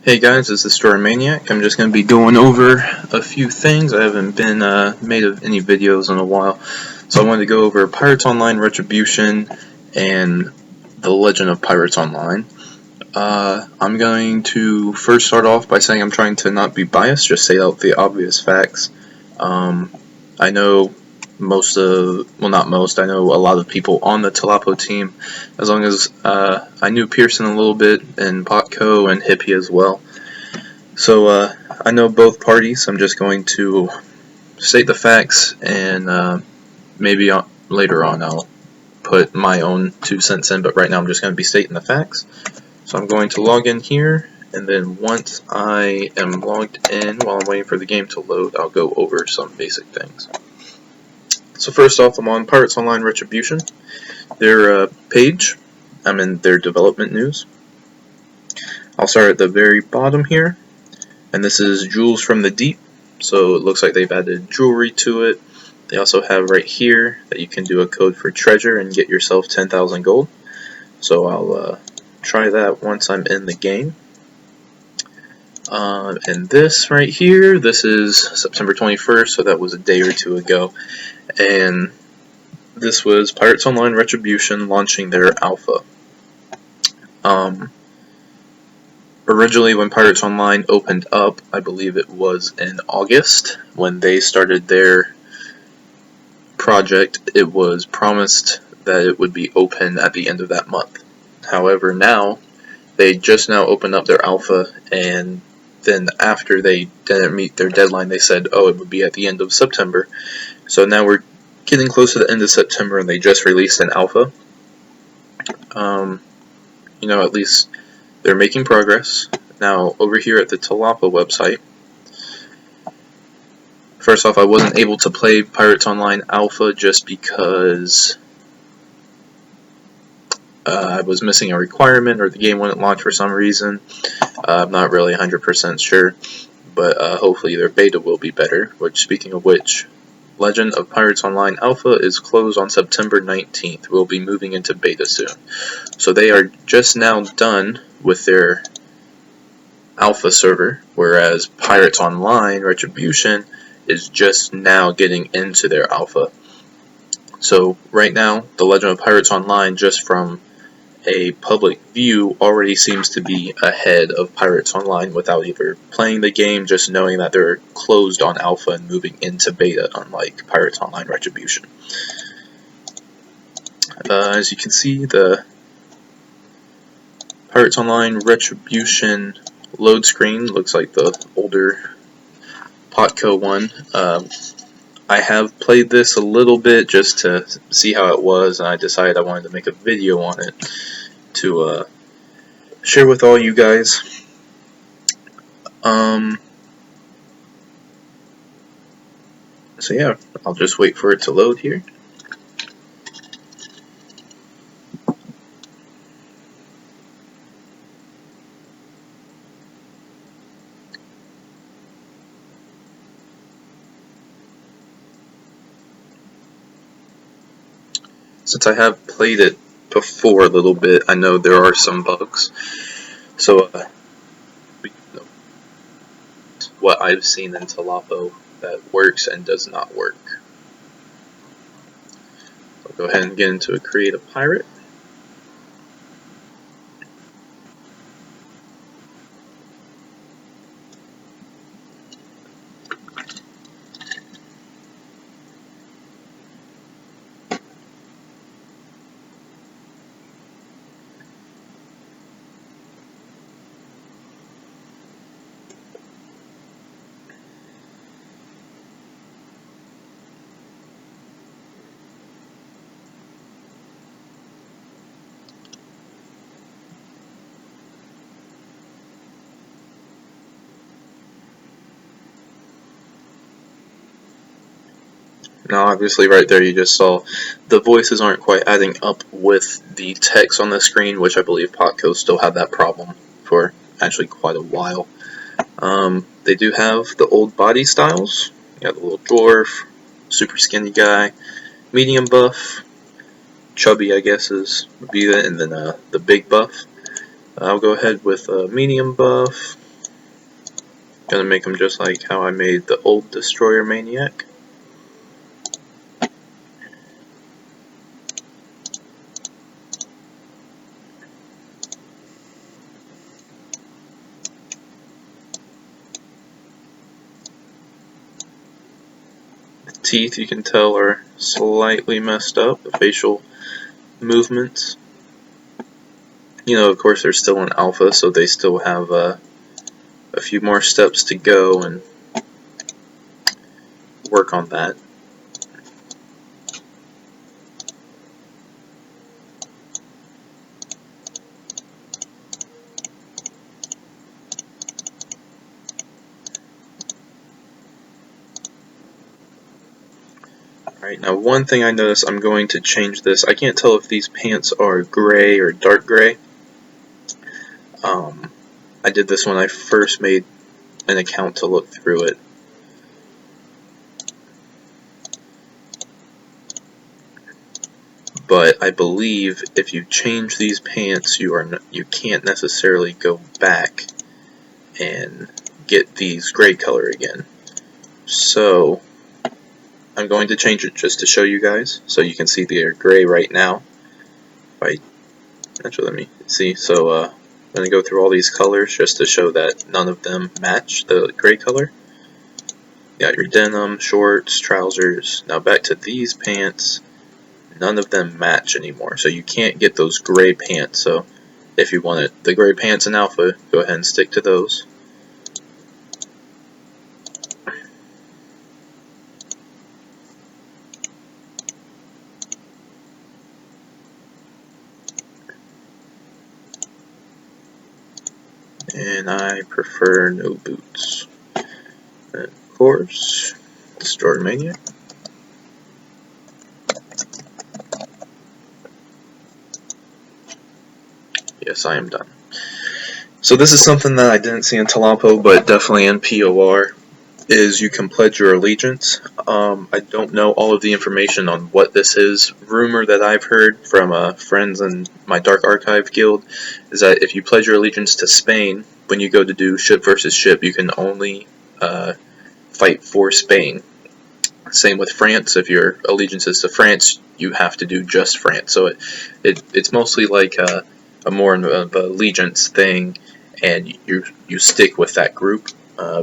Hey guys, this is Story Maniac. I'm just going to be going over a few things. I haven't been made of any videos in a while, so I wanted to go over Pirates Online, Retribution, and The Legend of Pirates Online. I'm going to first start off by saying I'm trying to not be biased, just say out the obvious facts. I know I know a lot of people on the TLOPO team, as long as I knew Pearson a little bit, and Potco and Hippie as well. So I know both parties. I'm just going to state the facts, and maybe later on I'll put my own 2 cents in, but right now I'm just going to be stating the facts. So I'm going to log in here, and then once I am logged in, while I'm waiting for the game to load, I'll go over some basic things. So first off, I'm on Pirates Online Retribution, their page. I'm in their development news. I'll start at the very bottom here, and this is Jewels from the Deep. So it looks like they've added jewelry to it. They also have right here that you can do a code for treasure and get yourself 10,000 gold. So I'll try that once I'm in the game. And this right here, this is September 21st, so that was a day or two ago. And this was Pirates Online Retribution launching their alpha. Originally, when Pirates Online opened up, I believe it was in August, when they started their project, it was promised that it would be open at the end of that month. However, now, they just now opened up their alpha, and then after they didn't meet their deadline, they said, oh, it would be at the end of September. So now we're getting close to the end of September, and they just released an alpha. At least they're making progress. Now, over here at the TLOPO website, first off, I wasn't able to play Pirates Online Alpha just because I was missing a requirement, or the game wouldn't launch for some reason. I'm not really 100% sure, but hopefully their beta will be better. Which, speaking of which, Legend of Pirates Online Alpha is closed on September 19th. We'll be moving into beta soon. So they are just now done with their alpha server, whereas Pirates Online Retribution is just now getting into their alpha. So right now, the Legend of Pirates Online, just from a public view, already seems to be ahead of Pirates Online without either playing the game, just knowing that they're closed on alpha and moving into beta, unlike Pirates Online Retribution. As you can see, the Pirates Online Retribution load screen looks like the older Potco one. I have played this a little bit just to see how it was, and I decided I wanted to make a video on it to share with all you guys. So yeah, I'll just wait for it to load here. Since I have played it before a little bit, I know there are some bugs. So, what I've seen in TLOPO that works and does not work. I'll go ahead and get into a Create a Pirate. Now obviously right there you just saw the voices aren't quite adding up with the text on the screen, which I believe Potco still had that problem for actually quite a while. They do have the old body styles. You got the little dwarf, super skinny guy, medium buff, chubby I guess would be that, and then the big buff. I'll go ahead with medium buff. Gonna make them just like how I made the old Destroyer Maniac. The teeth, you can tell, are slightly messed up, the facial movements. You know, of course, they're still in alpha, so they still have a few more steps to go and work on that. Alright, now one thing I noticed, I'm going to change this. I can't tell if these pants are gray or dark gray. I did this when I first made an account to look through it. But I believe if you change these pants, you can't necessarily go back and get these gray color again. So I'm going to change it just to show you guys, so you can see they're gray right now. Actually, let me see. So I'm going to go through all these colors just to show that none of them match the gray color. You got your denim, shorts, trousers. Now back to these pants. None of them match anymore, so you can't get those gray pants. So if you wanted the gray pants in alpha, go ahead and stick to those. And I prefer no boots. And of course, Destroyer Maniac. Yes, I am done. So this is something that I didn't see in TLOPO, but definitely in POR, is you can pledge your allegiance. I don't know all of the information on what this is. Rumor that I've heard from friends in my Dark Archive guild is that if you pledge your allegiance to Spain, when you go to do ship versus ship, you can only fight for Spain. Same with France. If your allegiance is to France, you have to do just France. So it's mostly like a more of a allegiance thing, and you stick with that group.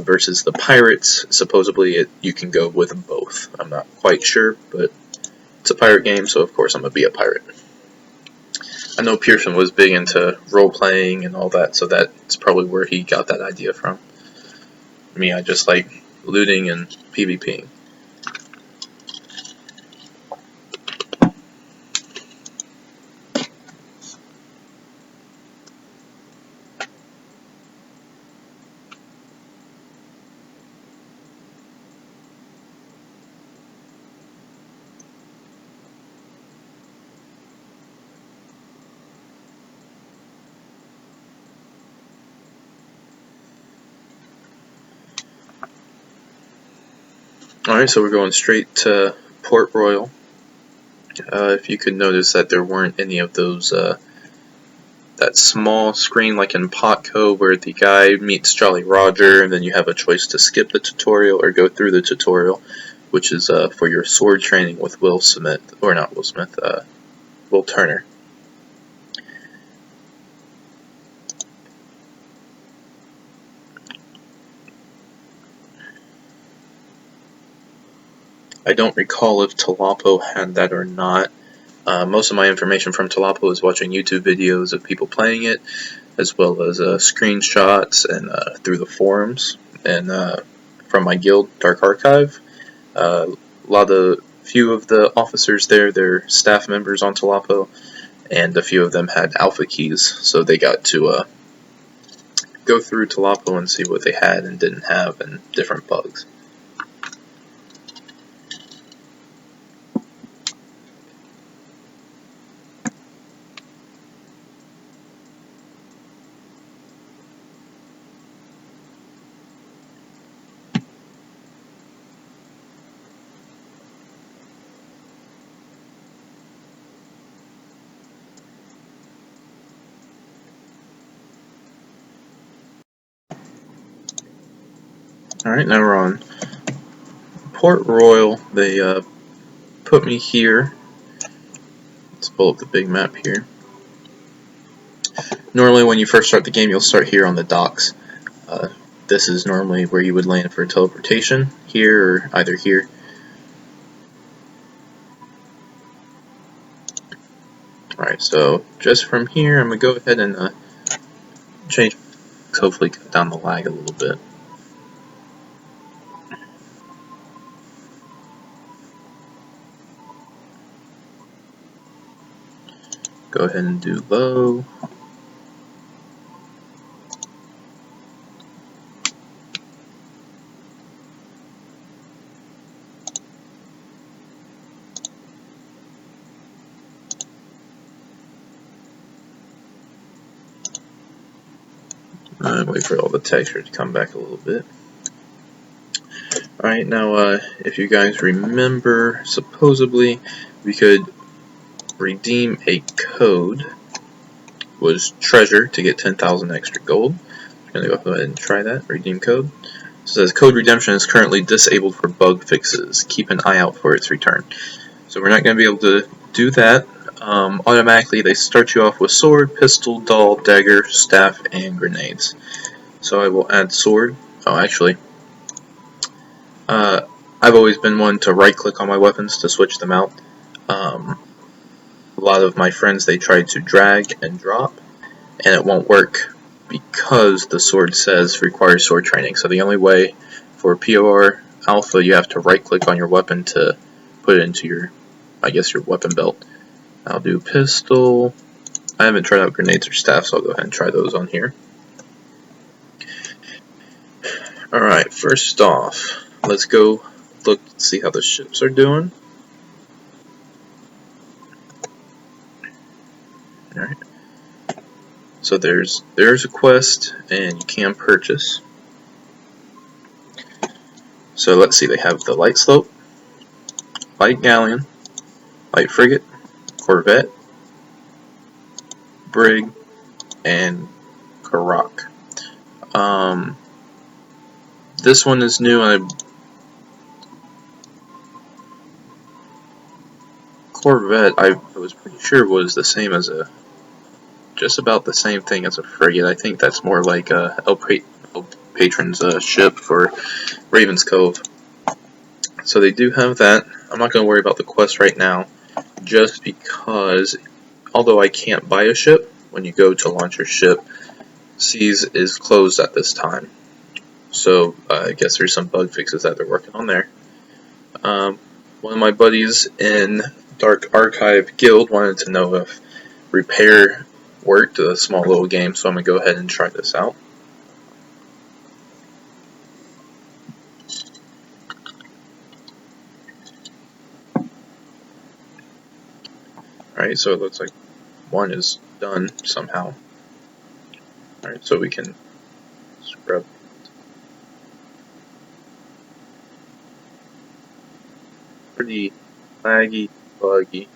Versus the pirates, supposedly you can go with both. I'm not quite sure, but it's a pirate game, so of course I'm gonna be a pirate. I know Pearson was big into role playing and all that, so that's probably where he got that idea from. Me, I just like looting and PvPing. Alright, so we're going straight to Port Royal. If you could notice that there weren't any of those, that small screen like in Potco where the guy meets Jolly Roger and then you have a choice to skip the tutorial or go through the tutorial, which is for your sword training with Will Smith, or not Will Smith, Will Turner. I don't recall if TLOPO had that or not. Most of my information from TLOPO is watching YouTube videos of people playing it, as well as screenshots and through the forums, and from my guild, Dark Archive. Few of the officers there, they're staff members on TLOPO, and a few of them had alpha keys, so they got to go through TLOPO and see what they had and didn't have, and different bugs. Alright, now we're on Port Royal. They put me here. Let's pull up the big map here. Normally when you first start the game, you'll start here on the docks. This is normally where you would land for teleportation, here or either here. Alright, so just from here, I'm going to go ahead and change, hopefully cut down the lag a little bit. Go ahead and do low. And wait for all the texture to come back a little bit. Alright, now if you guys remember, supposedly we could redeem a code. Was treasure to get 10,000 extra gold. I'm going to go ahead and try that. Redeem code. It says code redemption is currently disabled for bug fixes. Keep an eye out for its return. So we're not going to be able to do that. Automatically they start you off with sword, pistol, doll, dagger, staff, and grenades. So I will add sword. Oh, actually, I've always been one to right click on my weapons to switch them out. A lot of my friends, they try to drag and drop, and it won't work because the sword says requires sword training. So the only way for POR Alpha, you have to right click on your weapon to put it into your, I guess, your weapon belt. I'll do pistol. I haven't tried out grenades or staff, so I'll go ahead and try those on here. Alright, first off, let's go look, see how the ships are doing. Alright. So there's a quest, and you can purchase. So let's see, they have the light slope, light galleon, light frigate, corvette, brig, and carrack. This one is new. Corvette, I was pretty sure was the same as just about the same thing as a frigate. I think that's more like El Patron's ship for Raven's Cove. So they do have that. I'm not going to worry about the quest right now, just because although I can't buy a ship, when you go to launch your ship, Seas is closed at this time. So I guess there's some bug fixes that they're working on there. One of my buddies in Dark Archive Guild wanted to know if repair worked, a small little game, so I'm going to go ahead and try this out. Alright, so it looks like one is done somehow. Alright, so we can scrub. Pretty laggy, buggy.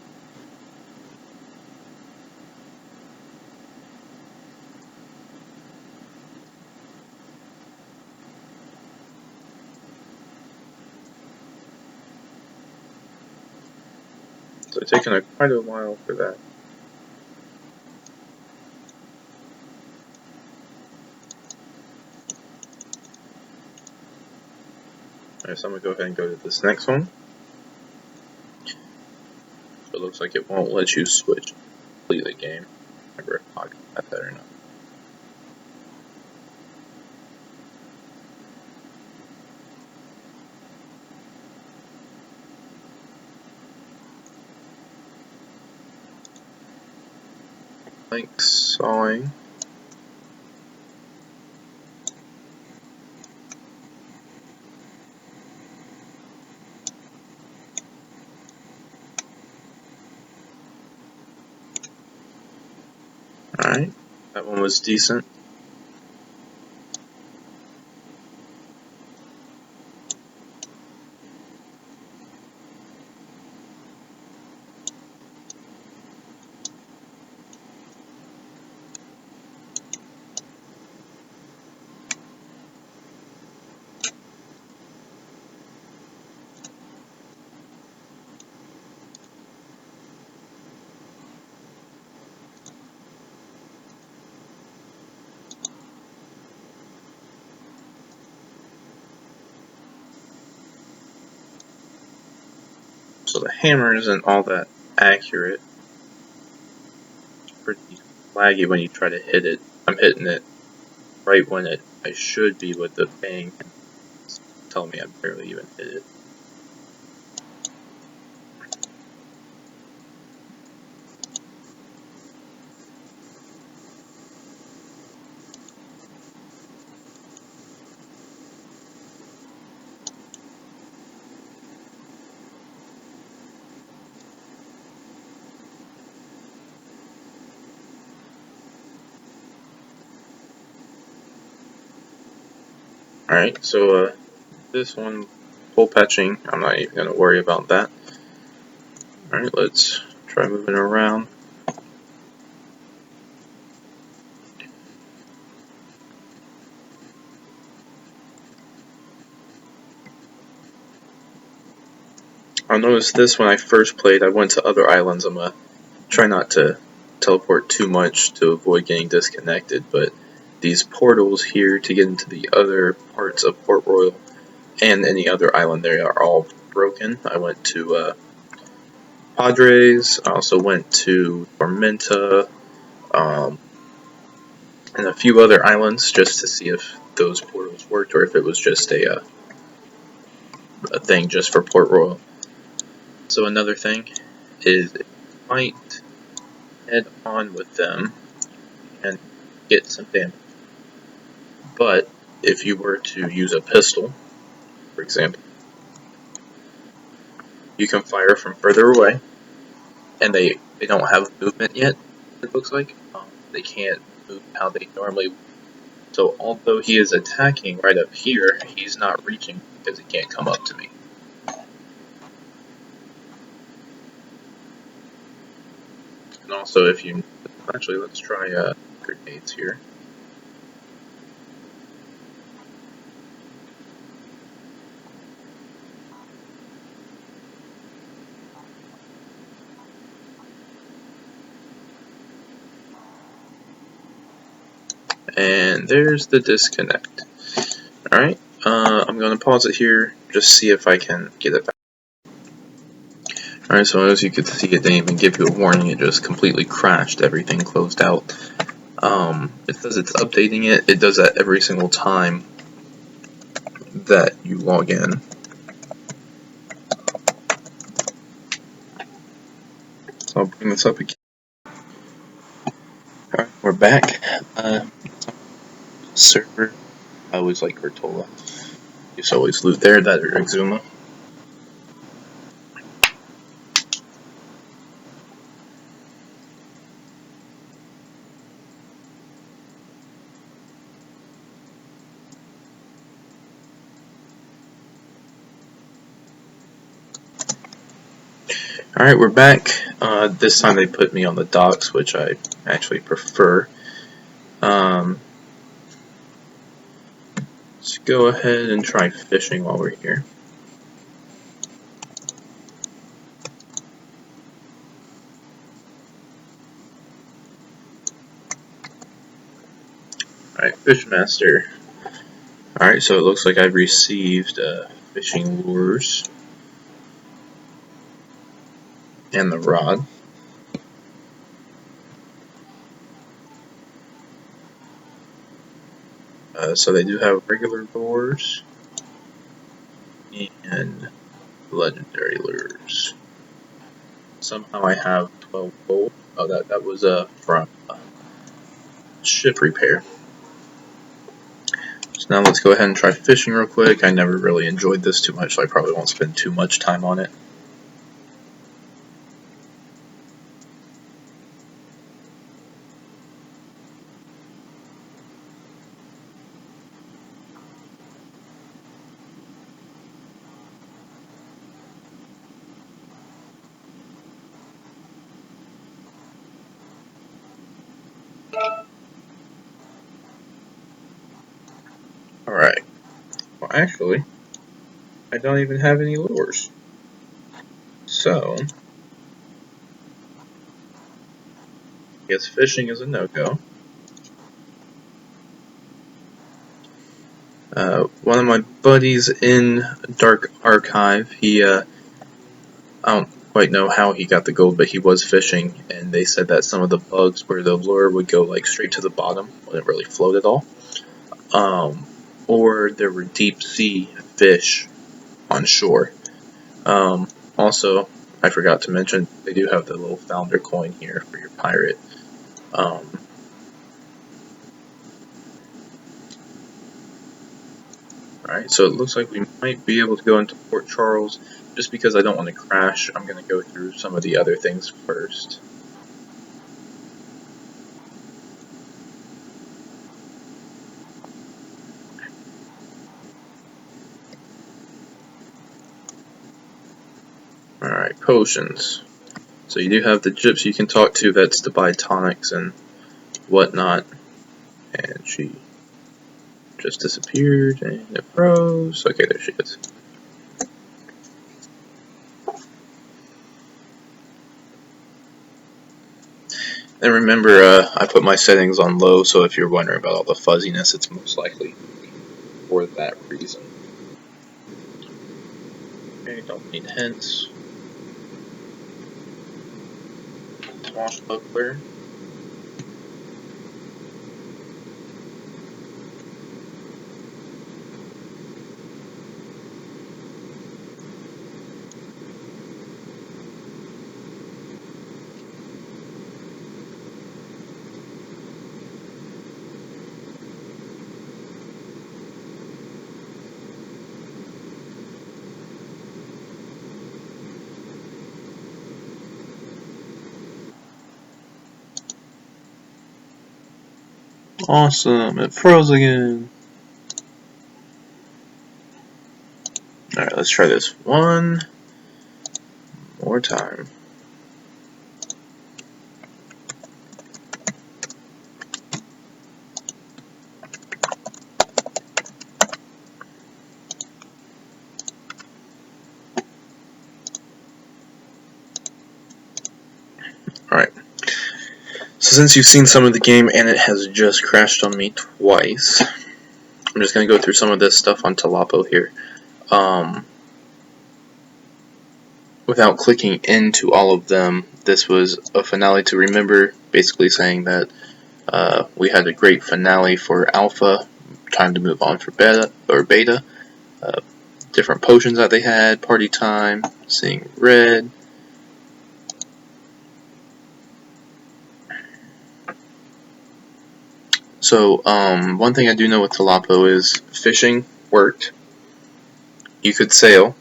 So it's taken quite a while for that. Alright, so I'm going to go ahead and go to this next one. So it looks like it won't let you switch complete the game. Remember if I got that or not. Like sawing. Alright, that one was decent. So the hammer isn't all that accurate. It's pretty laggy when you try to hit it. I'm hitting it right when I should be with the bang. It's telling me I barely even hit it. Alright, so this one, hole patching, I'm not even going to worry about that. Alright, let's try moving around. I noticed this when I first played. I went to other islands. I'm going to try not to teleport too much to avoid getting disconnected, but these portals here to get into the other parts of Port Royal and any other island, they are all broken. I went to Padres, I also went to Tormenta, and a few other islands just to see if those portals worked or if it was just a thing just for Port Royal. So another thing is it might head on with them and get some damage. But if you were to use a pistol, for example, you can fire from further away, and they don't have movement yet, it looks like. They can't move how they normally would. So although he is attacking right up here, he's not reaching because he can't come up to me. And also if you... Actually, let's try grenades here. And there's the disconnect. Alright, I'm going to pause it here, just see if I can get it back. Alright, so as you can see, it didn't even give you a warning, it just completely crashed, everything closed out. It says it's updating it. It does that every single time that you log in. So I'll bring this up again. Alright, we're back. Server, I always like Bertola. Used to always loot there, that or Exuma. Alright, we're back. This time they put me on the docks, which I actually prefer. Let's go ahead and try fishing while we're here. Alright, Fishmaster. Alright, so it looks like I've received fishing lures and the rod. So they do have regular lures and legendary lures. Somehow I have 12 gold. Oh, that was from ship repair. So now let's go ahead and try fishing real quick. I never really enjoyed this too much, so I probably won't spend too much time on it. Alright. Well, actually, I don't even have any lures. So, I guess fishing is a no-go. One of my buddies in Dark Archive, he I don't quite know how he got the gold, but he was fishing, and they said that some of the bugs where the lure would go like straight to the bottom, wouldn't really float at all. Or there were deep sea fish on shore. Also, I forgot to mention, they do have the little founder coin here for your pirate. Alright, so it looks like we might be able to go into Port Charles. Just because I don't want to crash, I'm going to go through some of the other things first. Alright, potions. So you do have the gypsy you can talk to, that's to buy tonics and whatnot. And she just disappeared and it froze. Okay, there she is. And remember, I put my settings on low, so if you're wondering about all the fuzziness, it's most likely for that reason. Okay, don't need hints. Swashbuckler. Awesome, it froze again. Alright, let's try this one more time. Alright, so since you've seen some of the game and it has just crashed on me twice, I'm just going to go through some of this stuff on TLOPO here. Without clicking into all of them, this was a finale to remember, basically saying that we had a great finale for Alpha, time to move on for Beta, different potions that they had, party time, seeing red. So, one thing I do know with TLOPO is fishing worked. You could sail.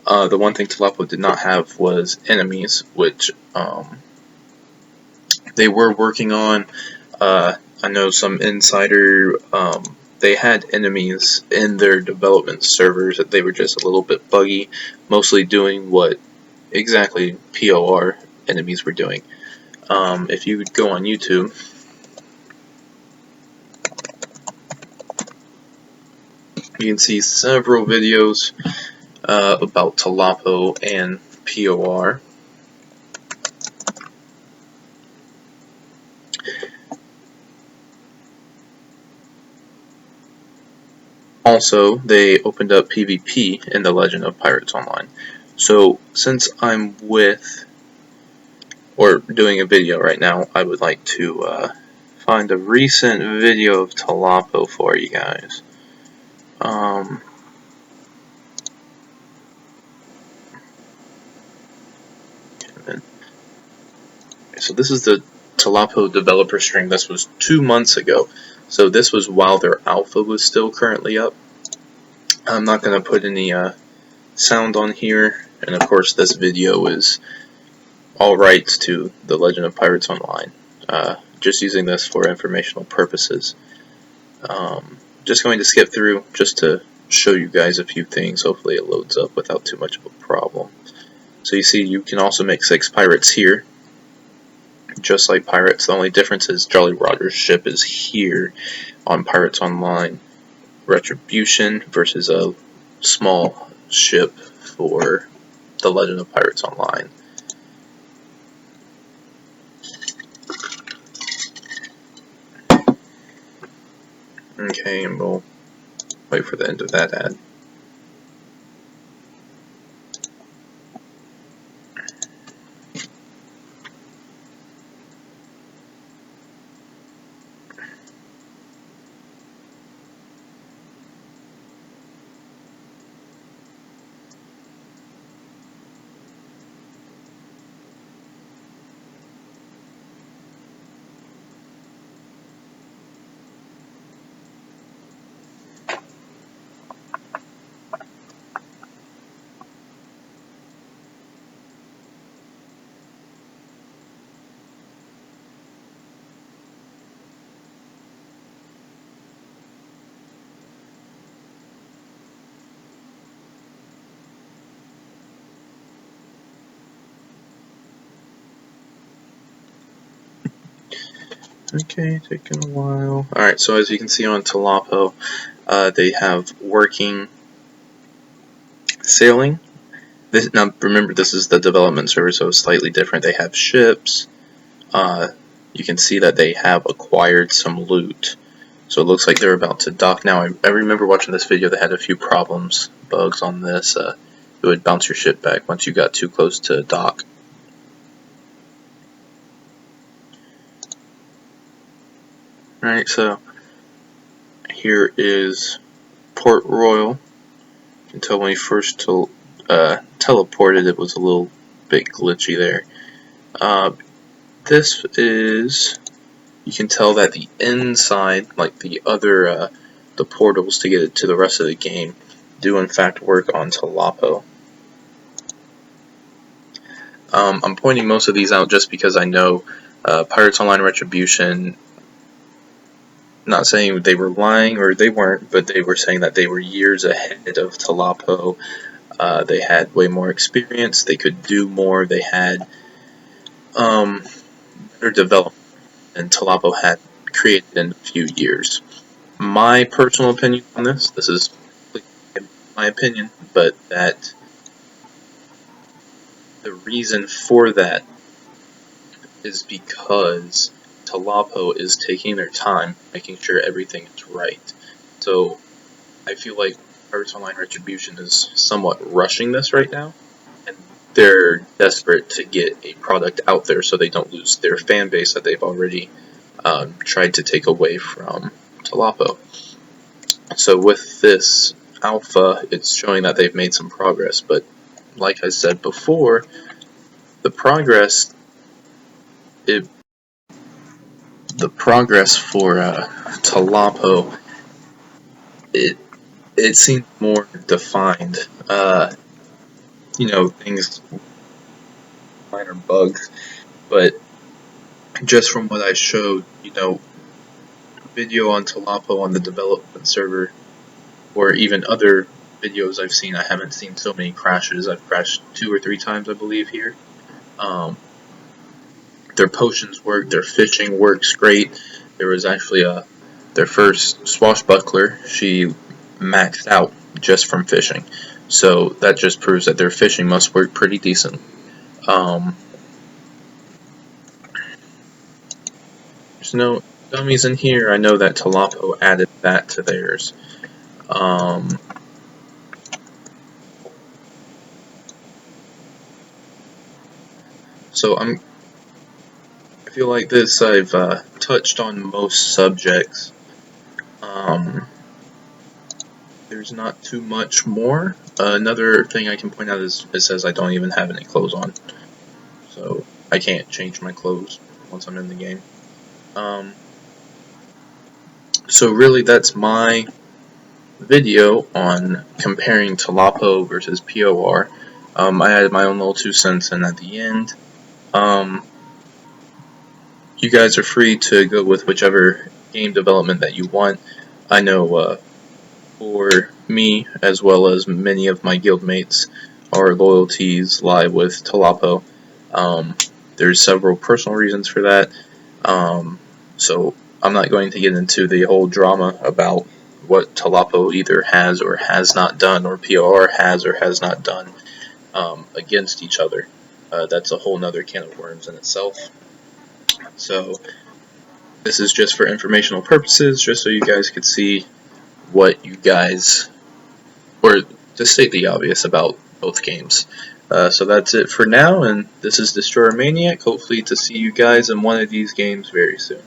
The one thing TLOPO did not have was enemies, which they were working on. I know some insider, they had enemies in their development servers that they were just a little bit buggy, mostly doing what exactly POR enemies were doing. If you would go on YouTube, you can see several videos about TLOPO and POR. Also, they opened up PvP in The Legend of Pirates Online. So, since I'm doing a video right now, I would like to find a recent video of TLOPO for you guys. So this is the TLOPO developer stream. This was 2 months ago. So this was while their alpha was still currently up. I'm not going to put any sound on here. And of course this video is all rights to The Legend of Pirates Online. Just using this for informational purposes. Just going to skip through just to show you guys a few things. Hopefully it loads up without too much of a problem. So you see you can also make 6 pirates here. Just like pirates, the only difference is Jolly Roger's ship is here on Pirates Online. Retribution versus a small ship for The Legend of Pirates Online. Okay, and we'll wait for the end of that ad. Okay, taking a while. Alright, so as you can see on TLOPO, they have working sailing. Now remember, this is the development server, so it's slightly different. They have ships. You can see that they have acquired some loot. So it looks like they're about to dock. Now, I remember watching this video, they had a few bugs on this. It would bounce your ship back once you got too close to dock. Alright, so here is Port Royal. You can tell when we first teleported, it was a little bit glitchy there. This is, you can tell that the inside, like the other, the portals to get it to the rest of the game, do in fact work on TLOPO. I'm pointing most of these out just because I know Pirates Online Retribution, not saying they were lying, or they weren't, but they were saying that they were years ahead of TLOPO. They had way more experience, they could do more, they had better development than TLOPO had created in a few years. My personal opinion on this is my opinion, but that the reason for that is because TLOPO is taking their time, making sure everything is right. So I feel like Pirates Online Retribution is somewhat rushing this right now, and they're desperate to get a product out there so they don't lose their fan base that they've already tried to take away from TLOPO. So with this alpha, it's showing that they've made some progress, but like I said before, the progress for TLOPO, it seems more defined. You know, things, minor bugs, but just from what I showed, you know, video on TLOPO on the development server, or even other videos I've seen, I haven't seen so many crashes. I've crashed 2 or 3 times, I believe, here. Their potions work, their fishing works great. There was actually their first swashbuckler, she maxed out just from fishing. So that just proves that their fishing must work pretty decent. There's no dummies in here. I know that TLOPO added that to theirs. So I feel like this, I've touched on most subjects. There's not too much more. Another thing I can point out is it says I don't even have any clothes on, so I can't change my clothes once I'm in the game. So really, that's my video on comparing TLOPO versus POR. I had my own little 2 cents in at the end. You guys are free to go with whichever game development that you want. I know for me, as well as many of my guildmates, our loyalties lie with TLOPO. There's several personal reasons for that, so I'm not going to get into the whole drama about what TLOPO either has or has not done, or POR has or has not done against each other. That's a whole nother can of worms in itself. So this is just for informational purposes, just so you guys could see what you guys, or to state the obvious about both games. So that's it for now, and this is Destroyer Maniac. Hopefully to see you guys in one of these games very soon.